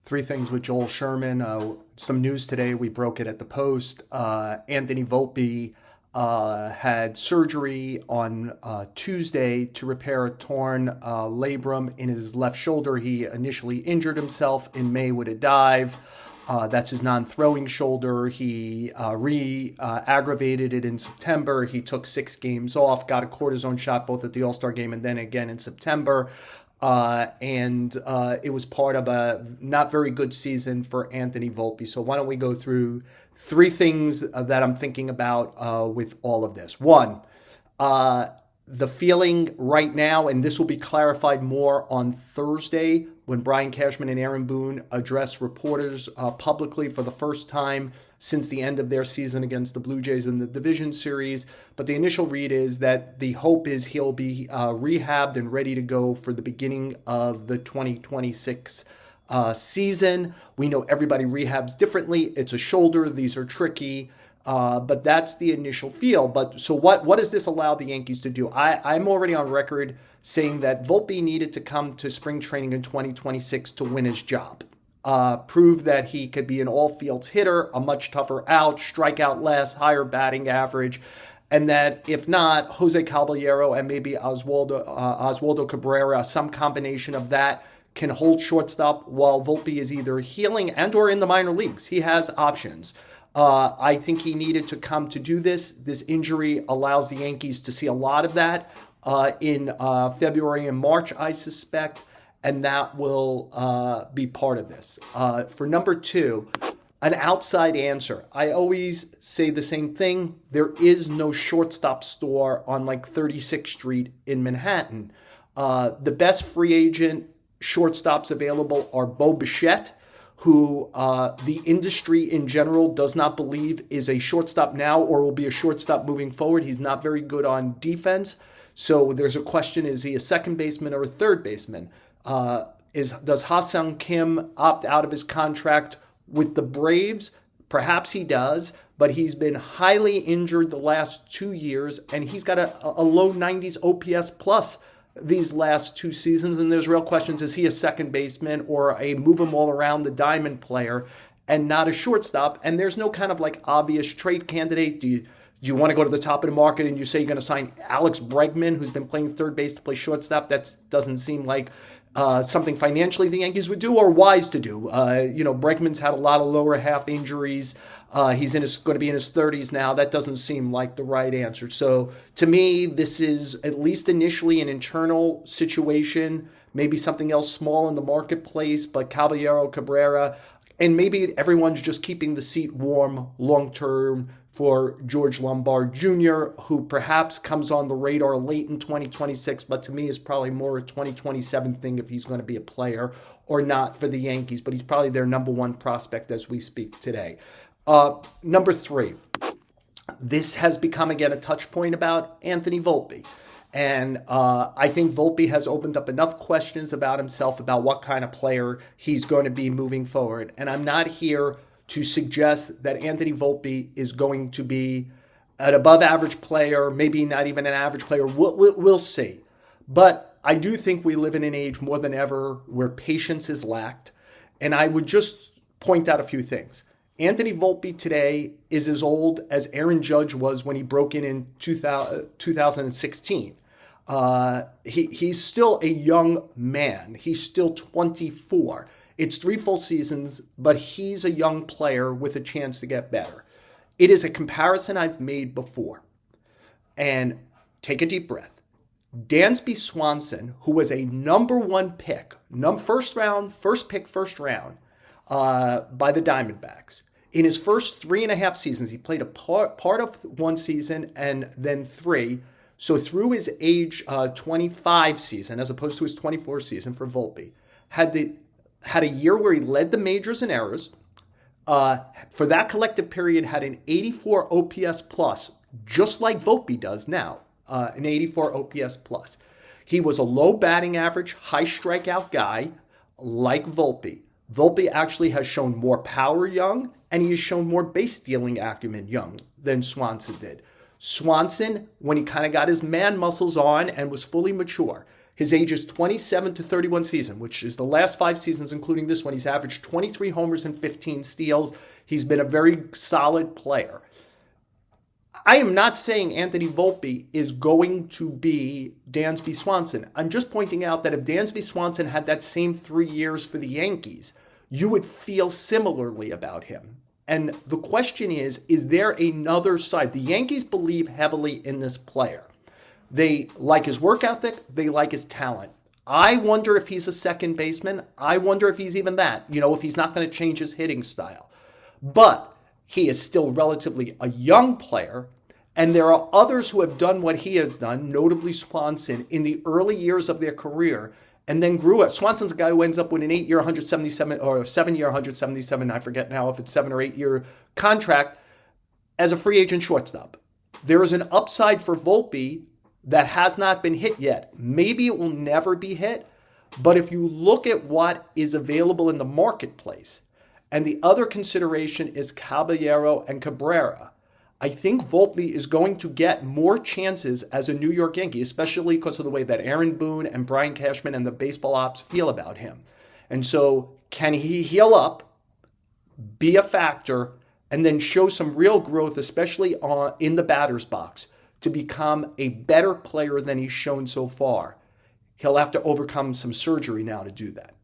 Three things with Joel Sherman. Some news today. We broke it at the Post. Anthony Volpe had surgery on Tuesday to repair a torn labrum in his left shoulder. He initially injured himself in May with a dive. That's his non-throwing shoulder. He aggravated it in September. He took 6 games off, got a cortisone shot both at the All-Star game and then again in September. And it was part of a not very good season for Anthony Volpe. So why don't we go through 3 things that I'm thinking about with all of this. One, the feeling right now, and this will be clarified more on Thursday when Brian Cashman and Aaron Boone address reporters publicly for the first time since the end of their season against the Blue Jays in the division series. But the initial read is that the hope is he'll be rehabbed and ready to go for the beginning of the 2026 season. We know everybody rehabs differently. It's a shoulder. These are tricky. But that's the initial feel. But so what does this allow the Yankees to do? I'm already on record saying that Volpe needed to come to spring training in 2026 to win his job. Prove that he could be an all-fields hitter, a much tougher out, strikeout less, higher batting average, and that if not, Jose Caballero and maybe Oswaldo Cabrera, some combination of that, can hold shortstop while Volpe is either healing and or in the minor leagues. He has options. I think he needed to come to do this. This injury allows the Yankees to see a lot of that in February and March, I suspect, and that will be part of this. For number 2, an outside answer. I always say the same thing. There is no shortstop store on like 36th Street in Manhattan. The best free agent shortstops available are Bo Bichette, who the industry in general does not believe is a shortstop now or will be a shortstop moving forward. He's not very good on defense. So there's a question, is he a second baseman or a third baseman? Does Ha-Seong Kim opt out of his contract with the Braves? Perhaps he does, but he's been highly injured the last 2 years, and he's got a low 90s OPS plus these last 2 seasons, and there's real questions. Is he a second baseman or a move him all around the diamond player and not a shortstop? And there's no kind of like obvious trade candidate. Do you want to go to the top of the market and you say you're going to sign Alex Bregman, who's been playing third base, to play shortstop? That doesn't seem like something financially the Yankees would do or wise to do. Bregman's had a lot of lower half injuries. He's going to be in his 30s now. That doesn't seem like the right answer. So to me, this is at least initially an internal situation, maybe something else small in the marketplace, but Caballero, Cabrera, and maybe everyone's just keeping the seat warm long-term for George Lombard Jr., who perhaps comes on the radar late in 2026, but to me is probably more a 2027 thing if he's going to be a player or not for the Yankees. But he's probably their number 1 prospect as we speak today. Number 3, this has become, again, a touch point about Anthony Volpe. And I think Volpe has opened up enough questions about himself, about what kind of player he's going to be moving forward. And I'm not here to suggest that Anthony Volpe is going to be an above-average player, maybe not even an average player. We'll see. But I do think we live in an age more than ever where patience is lacked. And I would just point out a few things. Anthony Volpe today is as old as Aaron Judge was when he broke in 2016. He's still a young man. He's still 24. It's 3 full seasons, but he's a young player with a chance to get better. It is a comparison I've made before. And take a deep breath. Dansby Swanson, who was a number 1 pick, first round by the Diamondbacks. In his first 3.5 seasons, he played a part of 1 season and then 3. So through his age 25 season, as opposed to his 24 season for Volpe, had a year where he led the majors in errors. For that collective period, had an 84 OPS plus, just like Volpe does now, an 84 OPS plus. He was a low batting average, high strikeout guy like Volpe. Volpe actually has shown more power young, and he has shown more base stealing acumen young than Swanson did. Swanson, when he kind of got his man muscles on and was fully mature, His ages 27 to 31 season, which is the last 5 seasons, including this one, he's averaged 23 homers and 15 steals. He's been a very solid player. I am not saying Anthony Volpe is going to be Dansby Swanson. I'm just pointing out that if Dansby Swanson had that same 3 years for the Yankees, you would feel similarly about him. And the question is there another side? The Yankees believe heavily in this player. They like his work ethic. They like his talent. I wonder if he's a second baseman. I wonder if he's even that, if he's not going to change his hitting style. But he is still relatively a young player. And there are others who have done what he has done, notably Swanson, in the early years of their career, and then grew up. Swanson's a guy who ends up with an 8-year, 177, or a 7-year, 177, I forget now if it's 7 or 8 year contract as a free agent shortstop. There is an upside for Volpe that has not been hit yet. Maybe it will never be hit, but if you look at what is available in the marketplace, and the other consideration is Caballero and Cabrera, I think Volpe is going to get more chances as a New York Yankee, especially because of the way that Aaron Boone and Brian Cashman and the baseball ops feel about him. And so can he heal up, be a factor, and then show some real growth, especially in the batter's box, to become a better player than he's shown so far? He'll have to overcome some surgery now to do that.